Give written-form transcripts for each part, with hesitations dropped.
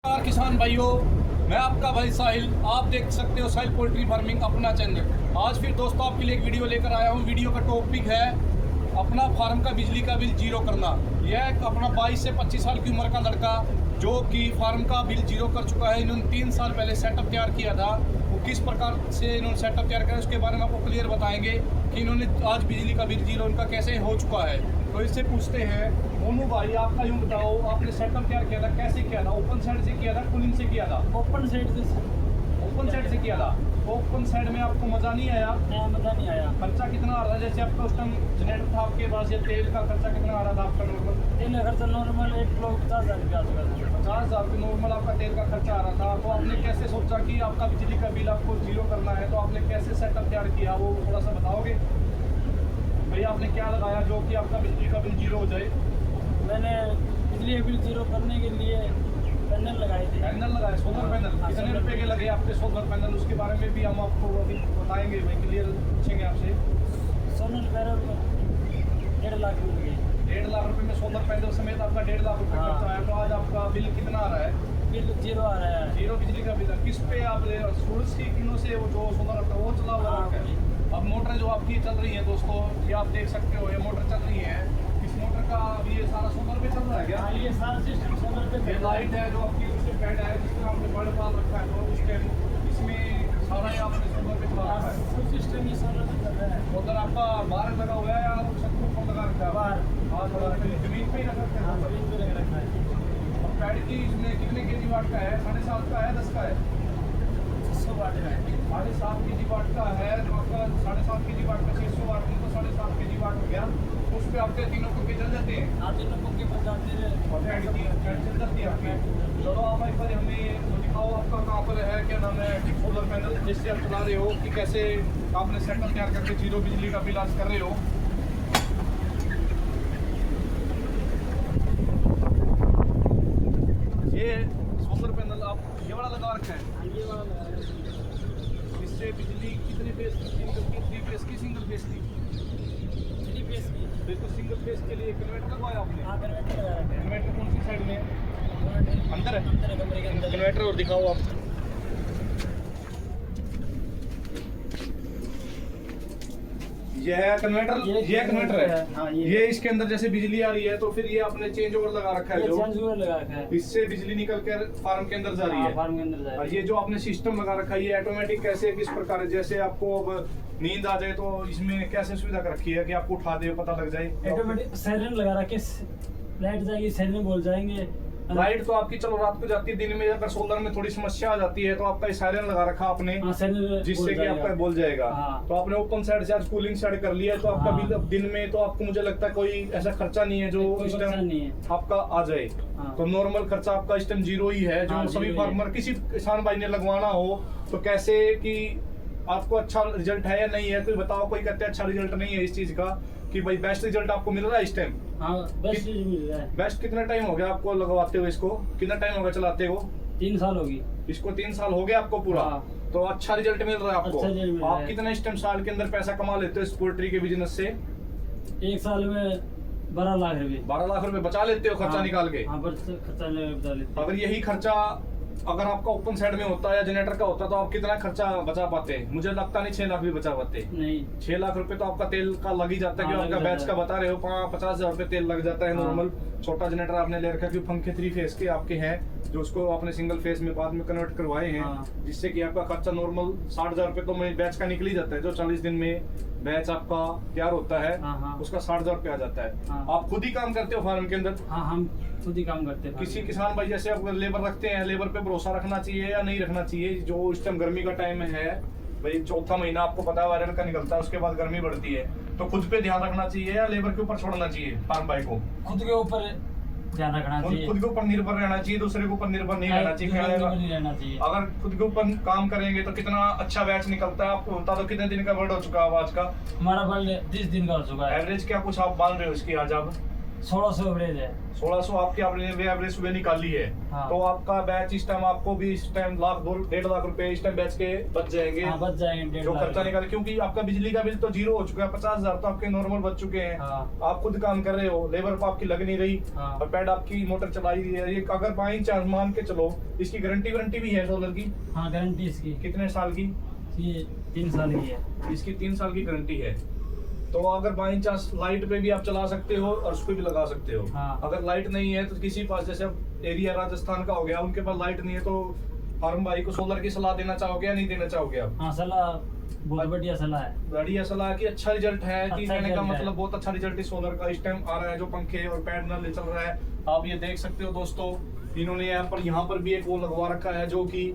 नमस्कार किसान भाइयों, मैं आपका भाई साहिल। आप देख सकते हो साहिल पोल्ट्री फार्मिंग अपना चैनल। आज फिर दोस्तों आपके लिए एक वीडियो लेकर आया हूँ। वीडियो का टॉपिक है अपना फार्म का बिजली का बिल जीरो करना। यह अपना 22 से 25 साल की उम्र का लड़का जो कि फार्म का बिल जीरो कर चुका है। इन्होंने 3 साल पहले सेटअप तैयार किया था। वो किस प्रकार से इन्होंने सेटअप तैयार किया उसके बारे में आपको क्लियर बताएंगे कि इन्होंने आज बिजली का बिल जीरो इनका कैसे हो चुका है। तो इससे पूछते हैं, मोनू भाई आपका यूँ बताओ, आपने सेटअप तैयार किया था, कैसे किया था? ओपन साइड से किया था, कूलिंग से किया था? ओपन साइड से किया था। ओपन साइड में आपको मजा नहीं आया? मजा नहीं आया। खर्चा कितना आ रहा है? जैसे आपका उस टाइम जनरेटर था आपके पास, या तेल का खर्चा कितना आ रहा था आपका नॉर्मल? तेल का खर्चा नॉर्मल 1 किलो 50,000 के आसपास। 50,000 रुपये नॉर्मल आपका तेल का खर्चा आ रहा था। तो आपने कैसे सोचा कि आपका बिजली का बिल आपको जीरो करना है? तो आपने कैसे सेटअप तैयार किया, वो थोड़ा सा बताओगे भैया? आपने क्या लगाया जो कि आपका बिजली का बिल जीरो हो जाए? मैंने बिजली का बिल जीरो करने के लिए पैनल लगाए थे। पैनल लगाए, सोलर पैनल। कितने रुपए के लगे आपके सोलर पैनल? उसके बारे में भी हम आपको अभी बताएंगे भाई, क्लियर पूछेंगे आपसे। सोलर पैनल 1.5 लाख रुपए लगे। 1.5 लाख रुपए में सोलर पैनल समेत आपका 1.5 लाख रुपए खर्चा है। तो आज आपका बिल कितना आ रहा है? बिल जीरो आ रहा है। जीरो बिजली का बिल। किस पे आप सूरज की किरणों से वो जो सोलर आपका वो चला हुआ है? अब मोटर जो आपकी चल रही है दोस्तों, ये आप देख सकते हो, ये मोटर चल रही है। इस मोटर का अब ये सारा सोलर पे चल रहा है क्या? ये सारा सिस्टम सोलर पे। ये लाइट है जो आपकी उससे पैड है जिसमें आपने बड़े पाल रखा है, तो उसके इसमें सारा ही आपने सोलर पे चला रखा है। सब सिस्टम ये सोलर पे चल रहा है। सोलर आपका बाहर लगा हुआ है या छत के ऊपर लगा रखा है? बाहर जमीन पे ही रखा है। हाँ, जमीन पे लगा रखा है। और पैड की इसमें कितने केजी वाट का है? 7.5 का है, 10 का है? 600 वाट का है। 7.5 केजी वाट का है। तो आपका 7.5 केजी वाट का 600 वाट में तो 7.5 केजी वाट हो गया। उस पर आपके तीनों पंखे चल जाते हैं? हाँ, तीनों पंखे पर जाते हैं। और पैड चल जाती है आपकी। चलो आप एक बार हमें तो दिखाओ आपका कहाँ पर है, क्या नाम है, सोलर पैनल जिससे आप चला रहे हो, कि कैसे आपने सेटअप तैयार करके जीरो बिजली का बिल आज कर रहे हो। ये सोलर पैनल आप ये वाला लगा रखा है? ये वाला लगा रखा है। इससे बिजली कितने फेस की? सिंगल की, 3 फेस की, सिंगल फेस की? 3 फेस की। बिल्कुल सिंगल फेस के लिए कन्वर्टर लगवाया आपने? हाँ, कन्वर्टर लगा रखा है। कन्वर्टर कौन सी साइड में है? अंदर है? अंदर है, कमरे के अंदर। कन्वर्टर और दिखाओ आप। यह कन्वर्टर, ये कन्वर्टर है। हाँ, ये इसके अंदर जैसे बिजली आ रही है तो फिर ये आपने चेंज ओवर लगा रखा है, जो चेंज ओवर लगा रखा है। इससे बिजली निकल कर फार्म के अंदर जा रही हाँ, है। फार्म के अंदर जा और रही है। ये जो आपने सिस्टम लगा रखा है, ये ऑटोमेटिक कैसे, किस प्रकार है? जैसे आपको अब नींद आ जाए तो इसमें कैसे सुविधा कर रखी है कि आपको उठा दे, पता लग जाए? ऑटोमेटिक सायरन लगा रखे, लाइट जाएगी, सायरन बोल जाएंगे। लाइट तो आपकी चलो रात को जाती है, दिन में अगर सोलर में थोड़ी समस्या आ जाती है तो आपका सायरन लगा रखा आपने, हाँ, सायरन जिससे कि आपका बोल जाएगा। हाँ। तो आपने ओपन साइड से आज कूलिंग साइड कर लिया तो आपका हाँ। बिल अब दिन में तो आपको मुझे लगता है कोई ऐसा खर्चा नहीं है जो कोई इस खर्चा टाइम नहीं है। आपका आ जाए। हाँ। तो नॉर्मल खर्चा आपका इस टाइम जीरो ही है। जो हाँ, सभी जीरो ही फार्मर, किसी किसान भाई ने लगवाना हो तो कैसे कि आपको अच्छा रिजल्ट है या नहीं है, कोई बताओ। कोई कहते हैं अच्छा रिजल्ट नहीं है इस चीज का, कि भाई बेस्ट रिजल्ट आपको मिल रहा है इस टाइम? हाँ, बेस्ट मिल रहा है। बेस्ट कितना टाइम हो गया आपको लगवाते हुए इसको? कितना टाइम हो गया चलाते हो? 3 साल होगी इसको 3 साल हो गए आपको पूरा? हाँ। तो अच्छा रिजल्ट मिल रहा है आपको? अच्छा रिजल्ट मिल रहा आप है। कितना इस टाइम साल के अंदर पैसा कमा लेते हो इस पोल्ट्री के बिजनेस से? 1 साल में 12 लाख रुपए। 12 लाख रुपए बचा लेते हो खर्चा हाँ, निकाल के? हाँ, खर्चा बचा लेते। अगर यही खर्चा अगर आपका ओपन साइड में होता या जनरेटर का होता तो आप कितना खर्चा बचा पाते? मुझे लगता नहीं 6 लाख भी बचा पाते। नहीं, 6 लाख रुपए तो आपका तेल का लग ही जाता है। हाँ, कि आपका लग बैच जाता का बता रहे हो 50,000 रुपए तेल लग जाता है हाँ। नॉर्मल। छोटा जनरेटर आपने ले रखा, क्योंकि पंखे 3 फेस के आपके हैं जो उसको आपने सिंगल फेस में बाद में कन्वर्ट करवाए हैं। हाँ। जिससे कि आपका खर्चा नॉर्मल 60,000 रुपए तो बैच का निकल ही जाता है। जो 40 दिन में बैच आपका तैयार होता है, हाँ, हाँ। उसका 60,000 रुपए आ जाता है। हाँ। आप खुद ही काम करते हो फार्म के अंदर? हाँ, हम खुद ही काम करते हैं। किसी किसान भाई जैसे आप लेबर रखते हैं, लेबर पे भरोसा रखना चाहिए या नहीं रखना चाहिए? जो इस टाइम गर्मी का टाइम है भाई, चौथा महीना आपको पता है वायरल का निकलता है, उसके बाद गर्मी बढ़ती है, तो खुद पे ध्यान रखना चाहिए या लेबर के ऊपर छोड़ना चाहिए फार्म भाई को? खुद के ऊपर ध्यान रखना चाहिए। खुद के ऊपर निर्भर रहना चाहिए, दूसरे के ऊपर निर्भर नहीं रहना चाहिए। नहीं रहना चाहिए। अगर खुद के ऊपर काम करेंगे तो कितना अच्छा बैच निकलता है आपको बता दो। कितने दिन का वर्ड हो चुका है आज का? हमारा बल 30 दिन का हो चुका है। एवरेज क्या कुछ आप मान रहे हो इसकी आज? आप 1600 एवरेज है। 1600 आपकी आपने एवरेज सुबह निकाली है। हाँ। तो आपका बैच इस टाइम आपको भी इस टाइम लाख 1.5 लाख रुपए इस टाइम बैच के बच जाएंगे। हाँ, बच जाएंगे 1.5 जो लाख। खर्चा निकाले, क्योंकि आपका बिजली का बिल तो जीरो हो चुका है, 50,000 तो आपके नॉर्मल बच चुके हैं। हाँ। आप खुद काम कर रहे हो, लेबर को आपकी लग नहीं रही। हाँ। और पैड आपकी मोटर चलाई रही है। ये अगर बाई चांस मान के चलो, इसकी गारंटी भी है सोलर की? हाँ, गारंटी इसकी कितने साल की? ये 3 साल की है। इसकी 3 साल की गारंटी है। तो अगर बाई चांस लाइट पे भी आप चला सकते हो और उस पे भी लगा सकते हो। हाँ। अगर लाइट नहीं है तो किसी पास, जैसे अब एरिया राजस्थान का हो गया, उनके पास लाइट नहीं है, तो फार्म भाई को सोलर की सलाह देना चाहोगे या नहीं देना चाहोगे आप? हाँ, सलाह बहुत बढ़िया सलाह है। बढ़िया सलाह की, अच्छा रिजल्ट है। अच्छा कि कहने का रिजल्ट है। मतलब बहुत अच्छा रिजल्ट इस सोलर का इस टाइम आ रहा है, जो पंखे और पैनल चल रहा है। आप ये देख सकते हो दोस्तों, इन्होंने यहाँ पर भी एक वो लगवा रखा है जो कि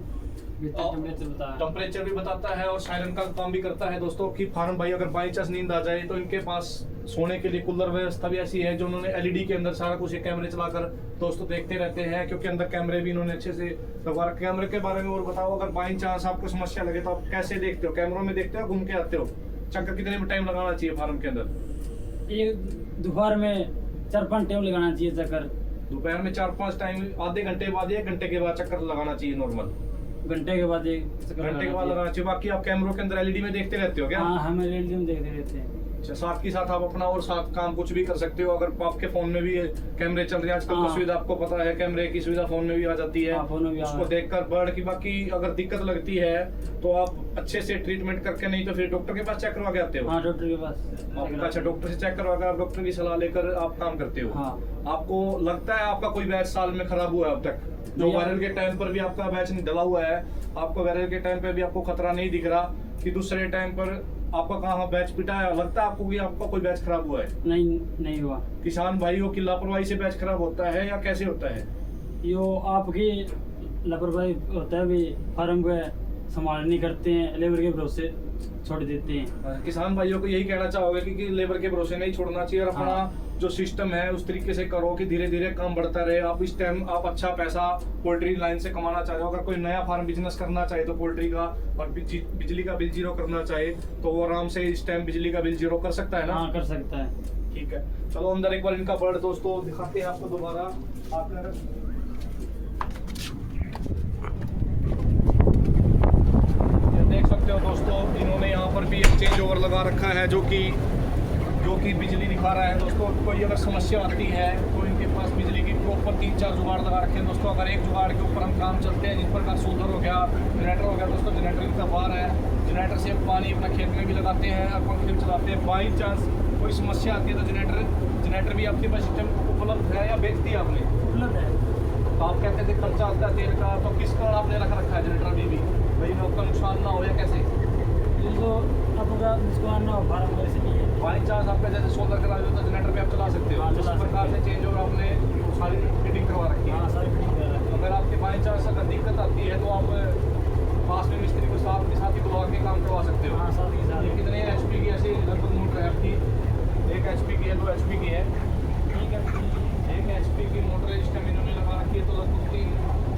टेम्परेचर बता रहा है। टेम्परेचर भी बताता है और सायरन का काम भी करता है दोस्तों। कि फार्म भाई अगर बाई चांस नींद आ जाए तो इनके पास सोने के लिए कूलर व्यवस्था भी ऐसी है, जो उन्होंने एलईडी के अंदर सारा कुछ कैमरे चलाकर दोस्तों देखते रहते हैं, क्योंकि अंदर कैमरे भी इन्होंने अच्छे से लगवा रखे। कैमरे के बारे में और बताओ, अगर बाई चांस आपको समस्या लगे तो आप कैसे देखते हो? कैमरों में देखते हो, घूम के आते हो? चक्कर कितने में टाइम लगाना चाहिए फार्म के अंदर? ये दोपहर में 4-5 टाइम लगाना चाहिए चक्कर। दोपहर में 4-5 टाइम, आधे घंटे बाद, 1 घंटे के बाद चक्कर लगाना चाहिए नॉर्मल? घंटे के बाद एक चक्कर घंटे के बाद लगाना चाहिए। बाकी आप कैमरों के अंदर एलईडी में देखते रहते हो क्या? हाँ, हमें एलईडी में देखते रहते हैं। अच्छा, साथ के साथ आप अपना और साथ काम कुछ भी कर सकते हो। अगर आपके फोन में भी कैमरे चल रहे हैं आजकल, तो हाँ। सुविधा आपको पता है, कैमरे की सुविधा फोन में भी आ जाती है। हाँ, फोन में भी आ उसको रहा है। देखकर बर्ड की, बाकी अगर दिक्कत लगती है तो आप अच्छे से ट्रीटमेंट करके, नहीं तो फिर डॉक्टर के पास चेक करवा के आते हो? हाँ, डॉक्टर के पास। आपका अच्छा, डॉक्टर से चेक करवा कर आप डॉक्टर की सलाह लेकर आप काम करते हो। हाँ। आपको लगता है आपका कोई बैच साल में खराब हुआ है अब तक? जो नहीं, वायरल के टाइम पर भी आपका बैच नहीं डला हुआ है, आपको वायरल के टाइम पे भी आपको खतरा नहीं दिख रहा कि दूसरे टाइम पर आपका कहाँ बैच पिटा है? लगता है आपको कि आपका कोई बैच खराब हुआ है? नहीं हुआ। किसान भाइयों की लापरवाही से बैच खराब होता है या कैसे होता है? यो आपकी लापरवाही होता है भी, फार्म को संभाल नहीं करते हैं, लेबर के भरोसे छोड़ देते हैं। किसान भाइयों को यही कहना चाहोगे कि लेबर के भरोसे नहीं छोड़ना चाहिए, और अपना हाँ। जो सिस्टम है उस तरीके से करो कि धीरे धीरे काम बढ़ता रहे। आप इस टाइम आप अच्छा पैसा पोल्ट्री लाइन से कमाना चाह रहे हो, अगर कोई नया फार्म बिजनेस करना चाहे तो पोल्ट्री का, और बिजली का बिल जीरो करना चाहे तो वो आराम से इस टाइम बिजली का बिल जीरो कर सकता है ना? हाँ, कर सकता है। ठीक है, चलो अंदर एक बार इनका बर्ड दोस्तों दिखाते हैं आपको दोबारा आकर। ये देख सकते हो दोस्तों, इन्होंने यहाँ पर भी एक चेंज ओवर लगा रखा है, जो कि बिजली दिखा रहा है दोस्तों। कोई अगर समस्या आती है तो इनके पास बिजली की प्रॉपर 3-4 जुगाड़ लगा रखे हैं दोस्तों। अगर एक जुगाड़ के ऊपर हम काम चलते हैं, जिस प्रकार सोलर हो गया, जनरेटर हो गया दोस्तों, जनरेटर इनका बाहर है, जनरेटर से पानी अपना खेत में भी लगाते हैं और पंखे में चलाते हैं। बाई चांस कोई समस्या आती है तो जनरेटर भी आपके पास सिस्टम उपलब्ध है या बेच दिया आपने? उपलब्ध है। तो आप कहते थे खर्चा आता है तेल का, तो किस कारण आपने रख रखा है जनरेटर अभी भी? भाई आपका नुकसान ना हो या कैसे? ये जो आपका नुकसान ना हो फार्म को, इसलिए बाई चांस आपका जैसे सोलर करा हो तो जनरेटर पे आप चला सकते हो। हाँ, इस चला प्रकार से चेंज ओवर आपने सारी फिटिंग करवा रखी है। हाँ, सारी फिटिंग कर रहा है। अगर आपके बाई चांस अगर दिक्कत आती है तो आप पास में मिस्त्री को साथ के साथ ही बुला के काम करवा सकते हो। हाँ, साथ ही साथ। ये कितने HP की ऐसी लगभग मोटर है आपकी? 1 HP की है, 2 HP की है? ठीक है। 1 HP की मोटर इस टाइम इन्होंने लगा रखी है, तो लगभग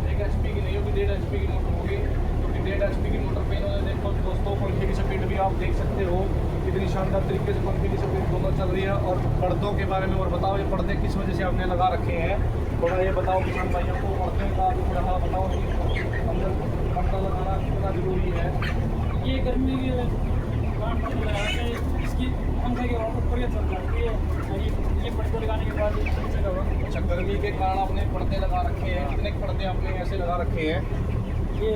1 HP की नहीं होगी, 1.5 HP की मोटर होगी। क्योंकि 1.5 HP की मोटर पे इन्होंने देखो दोस्तों, पंखे की स्पीड भी आप देख सकते हो कितनी शानदार तरीके से पंखे की स्पीड दोनों चल रही है। और पर्दों के बारे में और बताओ, ये पर्दे किस वजह से आपने लगा रखे हैं? थोड़ा ये बताओ किसान भाइयों को, पर्दे का थोड़ा बताओ कि अंदर पर्दा लगाना कितना जरूरी है? ये गर्मी के कारण लगा के इसकी पंखे के ऊपर के चल जाती है। ये पर्दे लगाने के बाद नीचे का हुआ। अच्छा, गर्मी के कारण आपने पर्दे लगा रखे हैं। कितने पर्दे आपने ऐसे लगा रखे हैं? ये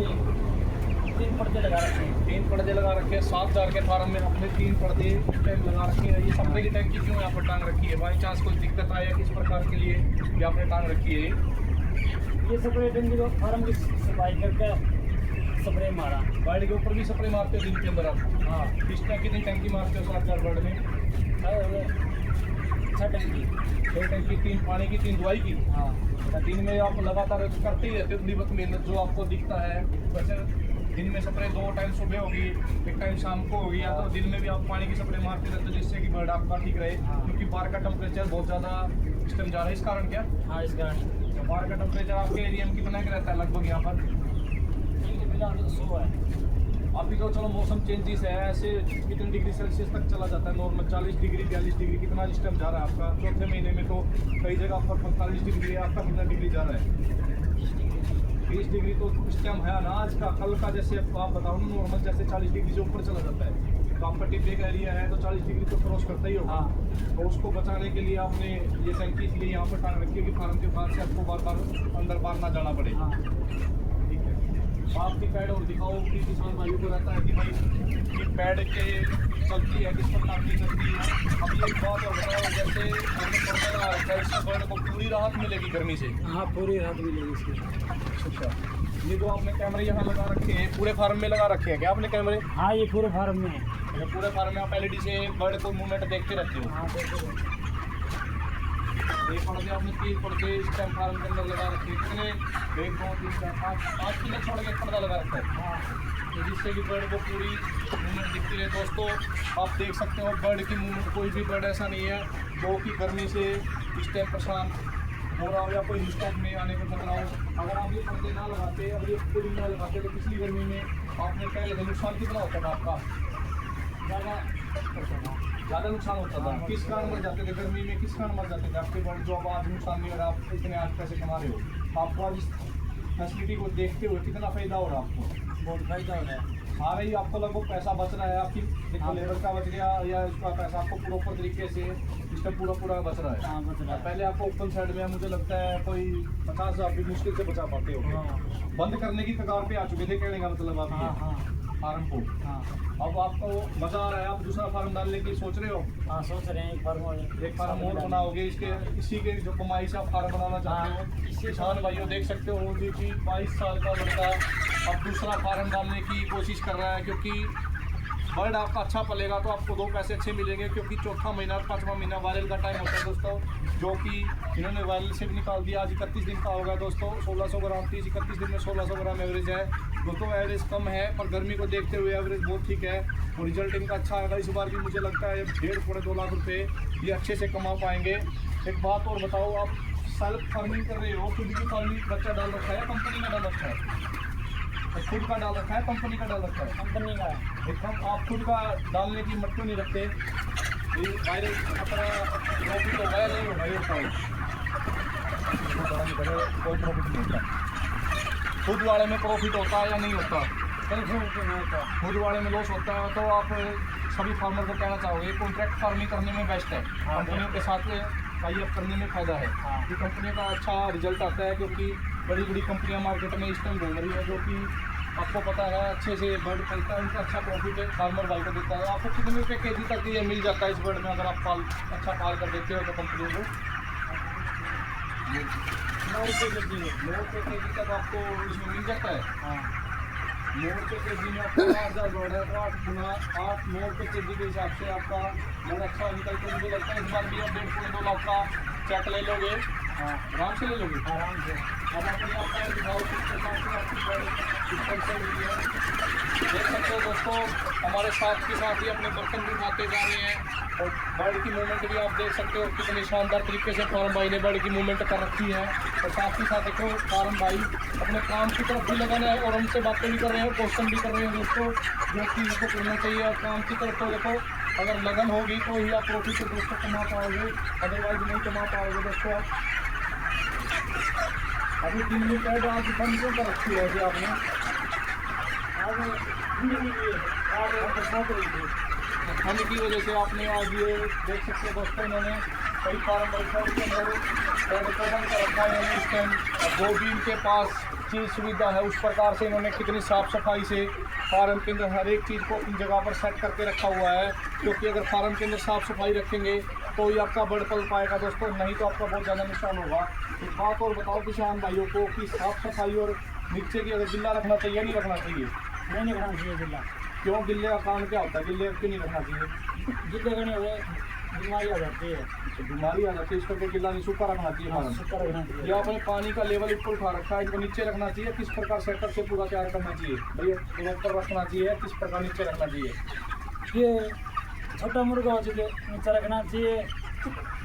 3 पर्दे लगा रखे हैं। 3 पर्दे लगा रखे हैं। 7,000 के फार्म में आपने 3 पर्दे टैंक लगा रखे हैं। ये सप्लाई की टैंकी क्यों यहाँ पर टांग रखी है? बाई चांस कोई दिक्कत आए किस प्रकार के लिए ये आपने टांग रखी है? ये स्प्रे टंकी को फार्म की सफाई करके स्प्रे मारा। गाड़ी के ऊपर भी स्प्रे मारते हो दिन के अंदर आप? हाँ, इस टाइम कितनी टैंकी मारते हो 7,000 बर्ड में? 6 टंकी। 6 टैंकी, 3 पानी की, 3 दवाई की। हाँ, दिन में आप लगातार करते ही रहते हो थोड़ी बहुत मेहनत जो आपको दिखता है। वैसे दिन में स्प्रे 2 टाइम सुबह होगी, 1 टाइम शाम को होगी, या तो दिन में भी आप पानी की स्प्रे मारते रहते हो, जिससे कि बर्ड आपका ठीक रहे। हाँ। क्योंकि बाहर का टेम्परेचर बहुत ज़्यादा इस टाइम जा रहा है, इस कारण क्या? हाँ, इस कारण बाहर का टेम्परेचर आपके एरिया में कितना का रहता है लगभग यहाँ पर? 100 है। अभी तो चलो मौसम चेंजेस है, ऐसे कितने डिग्री सेल्सियस तक चला जाता है नॉर्मल, 40 डिग्री 42 डिग्री, कितना इस टाइम जा रहा है आपका? चौथे महीने में तो कई जगह पर 45 डिग्री है, आपका कितना डिग्री जा रहा है? 30 डिग्री। तो इस टाइम है ना आज का, कल का जैसे आप बताओ ना नॉर्मल जैसे 40 डिग्री से ऊपर चला जाता है, तो आपका टिब्बे का एरिया है तो 40 डिग्री तो क्रॉस करता ही होगा। हाँ। तो उसको बचाने के लिए आपने ये टंकी इसलिए यहाँ पर टांग रखी है कि फार्म के बाहर से आपको बार बार अंदर बाहर ना जाना पड़े। हाँ। ठीक है, आपकी पैड और दिखाओ कि किसान भाइयों को रहता है कि भाई ये पैड के चलती है, किस प्रकार की चलती है। अब ये एक बात और बताओ, जैसे हमने पर्दा लगा रखा है, इससे बर्ड को पूरी राहत मिलेगी गर्मी से? हाँ, पूरी रात मिलेगी इसकी। अच्छा, ये जो आपने कैमरे यहाँ लगा रखे हैं पूरे फार्म में लगा रखे हैं क्या आपने कैमरे? हाँ, ये पूरे फार्म में है। अच्छा, पूरे फार्म में आप एलईडी से बर्ड को मूवमेंट देखते रहते हो? हाँ, देखो। एक पर्दे आपने 3 पर्दे इस टाइम फार्म के अंदर लगा रखे हैं, कितने? 1 2 3 4 5 किलो छोड़ के पर्दा लगा रखा है। हाँ। तो जिससे कि बर्ड को पूरी मूवमेंट दिखती रहे। दोस्तों आप देख सकते हो बर्ड की मूवमेंट, कोई भी बर्ड ऐसा नहीं है जो कि गर्मी से इस टाइम परेशान हो रहा हो या कोई स्टॉक में आने को खतरा हो। अगर आप ये पर्दे ना लगाते, अगर ये कूलिंग ना लगाते तो पिछली गर्मी में आपने पहले नुकसान कितना होता था आपका? ज़्यादा नुकसान होता था। किस कारण मर जाते थे गर्मी में, किस कारण मर जाते थे आपके बर्ड? जो अब आज नुकसान नहीं हो रहा, आप इतने आज पैसे कमा रहे हो, आपको आज इस फैसिलिटी को देखते हुए कितना फ़ायदा हो रहा है आपको? बहुत फायदा हो रहा है। आ रही आपको लगभग पैसा बच रहा है, आपकी देखो लेबर का बच गया या उसका पैसा आपको प्रॉपर तरीके से इसका पूरा बच रहा है। हाँ, बच रहा है। पहले आपको ओपन साइड में मुझे लगता है कोई 50,000 भी मुश्किल से बचा पाते हो। हाँ। बंद करने की कगार पे आ चुके थे, कहने का मतलब आप हाँ। हाँ। फार्म को। हाँ। अब आपको मजा आ रहा है, आप दूसरा फार्म डालने की सोच रहे हो? हाँ, सोच रहे हैं एक फार्म और एक फार्म और बनाओगे, इसके इसी के जो कमाई से आप फार्म बनाना चाहते हाँ। हो। किसान भाइयों देख सकते हो जी कि 22 साल का लड़का अब दूसरा फार्म डालने की कोशिश कर रहा है, क्योंकि बर्ड आपका अच्छा पलेगा तो आपको 2 पैसे अच्छे मिलेंगे, क्योंकि चौथा महीना 5वां महीना वायरल का टाइम होता है दोस्तों, जो कि इन्होंने वायरल से भी निकाल दिया। आज 31 दिन का होगा दोस्तों, 1600 ग्राम 31 दिन में 1600 ग्राम एवरेज है। दोस्तों एवरेज कम है पर गर्मी को देखते हुए एवरेज बहुत ठीक है और रिजल्ट इनका अच्छा आएगा। इस बार भी मुझे लगता है 1.5-2 लाख रुपये ये अच्छे से कमा पाएंगे। एक बात और बताओ, आप सेल्फ फार्मिंग कर रहे हो, खुद की फार्मिंग बच्चा डाल रखा है, कंपनी का डाल रखा है? खुद का डाल रखा है, कंपनी का डाल रखा है? कंपनी का है। एकदम आप खुद का डालने की मत क्यों नहीं रखते? ये वायरल अपना प्रॉफिट होगा या नहीं होगा? ये बताओ, कोई प्रॉफिट नहीं होता। खुद वाले में प्रॉफिट होता है या नहीं होता? खुद वाले में लॉस होता है। तो आप सभी फार्मर को कहना चाहोगे कॉन्ट्रैक्ट फार्मिंग करने में बेस्ट है, कंपनियों के साथ टाई अप करने में फ़ायदा है। ये कंपनी का अच्छा रिजल्ट आता है, क्योंकि बड़ी बड़ी कंपनियां मार्केट में इस टाइम घूम रही है, जो कि आपको पता है अच्छे से बर्ड पलता है, उनका अच्छा प्रॉफिट है फार्मर भाई को देता है। आपको कितने रुपये केजी तक ये मिल जाता है इस बर्ड में, अगर आप अच्छा पाल कर देते हो तो कंपनियों को? 9 रुपये केजी तक आपको इसमें मिल जाता है। हाँ। 9 रुपये केजी में आपका 5000 बर्ड है, तो 8-9 रुपये केजी के हिसाब से आपका बर्ड अच्छा निकलता है। मुझे लगता है इस बार भी आप 1.5-2 लाख का चेक ले लोगे। हाँ, आराम से ले लोगे? आराम से। अब अपने आप का दिखाओ किस प्रकार से आपकी बर्ड सिस्टम से हुई है। देख सकते हो दोस्तों, हमारे साथ के साथ ही अपने बर्तन भी उठाते जा रहे हैं और बर्ड की मूवमेंट भी आप देख सकते हो कितनी शानदार तरीके से फार्म भाई ने बर्ड की मूवमेंट कर रखी है। और साथ ही साथ देखो फार्म भाई अपने काम की तरफ भी लगाना है और हमसे बातें भी कर रहे हैं, क्वेश्चन भी कर रहे हैं दोस्तों, जो कि इनको करना चाहिए। और काम की तरफ तो देखो, अगर लगन होगी तो ही आप प्रॉफिट दोस्तों कमा पाओगे, अदरवाइज नहीं कमा पाओगे दोस्तों आप। अभी 3 मिनट पहले आज बंद क्यों कर रखी है आपने? ठंड की वजह से आपने आज ये देख सकते हो दोस्तों, इन्होंने कई फार्म बैठा उसके अंदर बंद कर रखा है इन्होंने इस टाइम। जो भी इनके पास चीज़ सुविधा है उस प्रकार से इन्होंने कितनी साफ़ सफाई से फार्म के अंदर हर एक चीज़ को अपनी जगह पर सेट करके रखा हुआ है, क्योंकि अगर फार्म के अंदर साफ़ सफाई रखेंगे तो ही आपका बर्ड पल पाएगा दोस्तों, नहीं तो आपका बहुत ज़्यादा नुकसान होगा। एक बात और बताओ किसान भाइयों को कि साफ़ सफाई और नीचे की अगर गिल्ला रखना चाहिए नहीं रखना चाहिए? नहीं रखना चाहिए गिल्ला। क्यों? गिल्ले का कारण क्या होता है? गिल्ले क्यों नहीं रखना चाहिए? गिल्ले करने से बीमारी आ जाती है। तो बीमारी आ जाती है, इस करके गिल्ला नहीं, सूखा रखना चाहिए फार्म। सूखा रखना चाहिए। ये आपने पानी का लेवल ऊपर उठा रखा है, इनको नीचे रखना चाहिए। किस प्रकार सेटअप से पूरा तैयार करना चाहिए भैया? इनको ऊपर रखना चाहिए, किस प्रकार नीचे रखना चाहिए? ये छोटा मुर्गा हो जाए नीचे रखना चाहिए,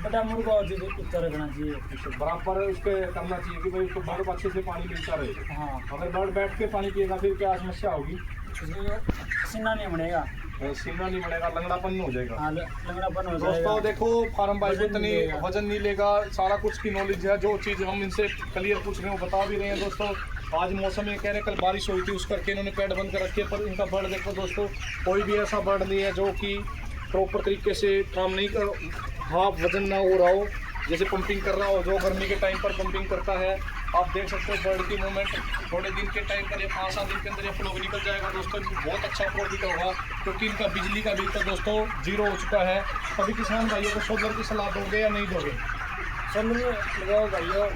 बड़ा मुर्गा हो जाए ऊपर रखना चाहिए। बराबर उसके करना चाहिए कि भाई उसको बर्ड को अच्छे से पानी मिलता रहे। हाँ। अगर बर्ड बैठ के पानी पिएगा फिर क्या समस्या होगी? सीना नहीं बनेगा, सीना नहीं बढ़ेगा, लंगड़ापन हो जाएगा। हाँ लंगड़ापन हो दोस्तों जाएगा। देखो फार्म भाई को वजन इतनी नहीं लेगा। वजन नहीं लेगा, सारा कुछ की नॉलेज है, जो चीज़ हम इनसे क्लियर पूछ रहे हैं वो बता भी रहे हैं। दोस्तों आज मौसम ये कह रहे हैं कल बारिश हुई थी, उस करके इन्होंने पेड़ बंद कर रखे हैं, पर इनका बर्ड देखो दोस्तों, कोई भी ऐसा बर्ड नहीं है जो कि प्रॉपर तरीके से काम नहीं कर, हाँ वजन ना हो रहा हो, जैसे पंपिंग कर रहा हो, जो गर्मी के टाइम पर पंपिंग करता है। आप देख सकते हो बर्ड की मूवमेंट, थोड़े दिन के टाइम पर, ये 5-7 दिन के अंदर ये फ्लॉग निकल जाएगा दोस्तों, बहुत अच्छा प्रॉफिट होगा, क्योंकि इनका बिजली का बिल तो दोस्तों 0 हो चुका है। सभी किसान भाइयों को सोलर की सलाह दोगे या नहीं दोगे? सोलर लगाओ भाइयों,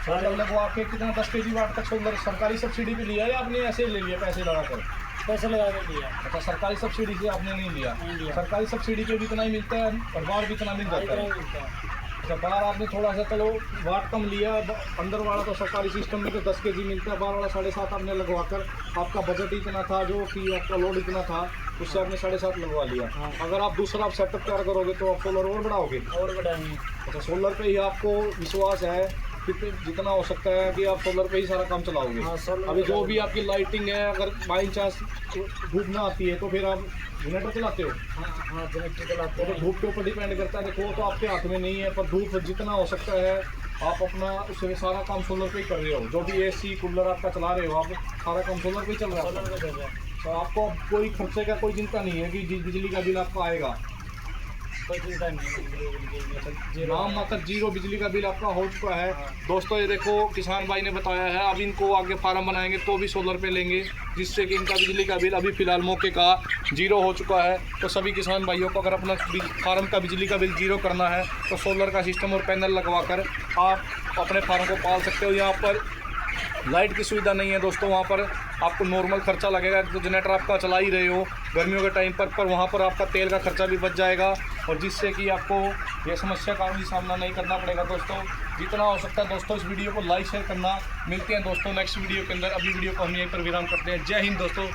सोलर लगवा के कितना 10 kW वाट तक सोलर सरकारी सब्सिडी पे लिया या आपने ऐसे ले लिया पैसे लगाकर? पैसे लगा के दिया। अच्छा सरकारी सब्सिडी से आपने नहीं लिया? नहीं लिया। सरकारी सब्सिडी पे भी इतना ही मिलता है और बाहर भी इतना मिल जाता इतना है? ही मिलता है। अच्छा बाहर आपने थोड़ा सा चलो वाट कम लिया, अंदर वाला तो सरकारी सिस्टम में तो 10 kg मिलता है, बाहर वाला 7.5 आपने लगवा कर, आपका बजट इतना था जो कि आपका लोड इतना था, उससे आपने 7.5 लगवा लिया। हाँ। अगर आप दूसरा आप सेटअप तैयार करोगे तो आप सोलर और बढ़ाओगे? और बढ़ाएंगे। अच्छा सोलर पे ही आपको विश्वास है कि जितना हो सकता है कि आप सोलर पे ही सारा काम चलाओगे? हाँ, सोलर अभी पे जो चलाओगे। भी आपकी लाइटिंग है, अगर बाई चांस धूप ना आती है तो फिर आप जनरेटर चलाते हो? हाँ जनरेटर चलाते तो हैं। धूप के ऊपर डिपेंड करता है, देखो तो आपके हाथ में नहीं है, पर धूप जितना हो सकता है आप अपना उससे सारा काम सोलर पे ही कर रहे हो, जो भी AC कूलर आपका चला रहे हो आप सारा काम सोलर पे ही चल रहा है। सोलर पे चल रहा है। तो आपको अब कोई खर्चे का कोई चिंता नहीं है कि बिजली का बिल आपका आएगा? कोई चिंता नहीं। नाम मात्र 0 बिजली का बिल आपका हो चुका है। दोस्तों ये देखो किसान भाई ने बताया है, अब इनको आगे फार्म बनाएंगे तो भी सोलर पे लेंगे, जिससे कि इनका बिजली का बिल अभी फ़िलहाल मौके का 0 हो चुका है। तो सभी किसान भाइयों को अगर अपना फार्म का बिजली का बिल 0 करना है तो सोलर का सिस्टम और पैनल लगवा कर आप अपने फार्म को पाल सकते हो। यहाँ पर लाइट की सुविधा नहीं है दोस्तों, वहाँ पर आपको नॉर्मल खर्चा लगेगा, तो जनरेटर आपका चला ही रहे हो गर्मियों के टाइम पर वहाँ पर आपका तेल का खर्चा भी बच जाएगा, और जिससे कि आपको ये समस्या का भी सामना नहीं करना पड़ेगा। दोस्तों जितना हो सकता है दोस्तों इस वीडियो को लाइक शेयर करना। मिलते हैं दोस्तों नेक्स्ट वीडियो के अंदर, अभी वीडियो को हम यहीं पर विराम करते हैं। जय हिंद दोस्तों।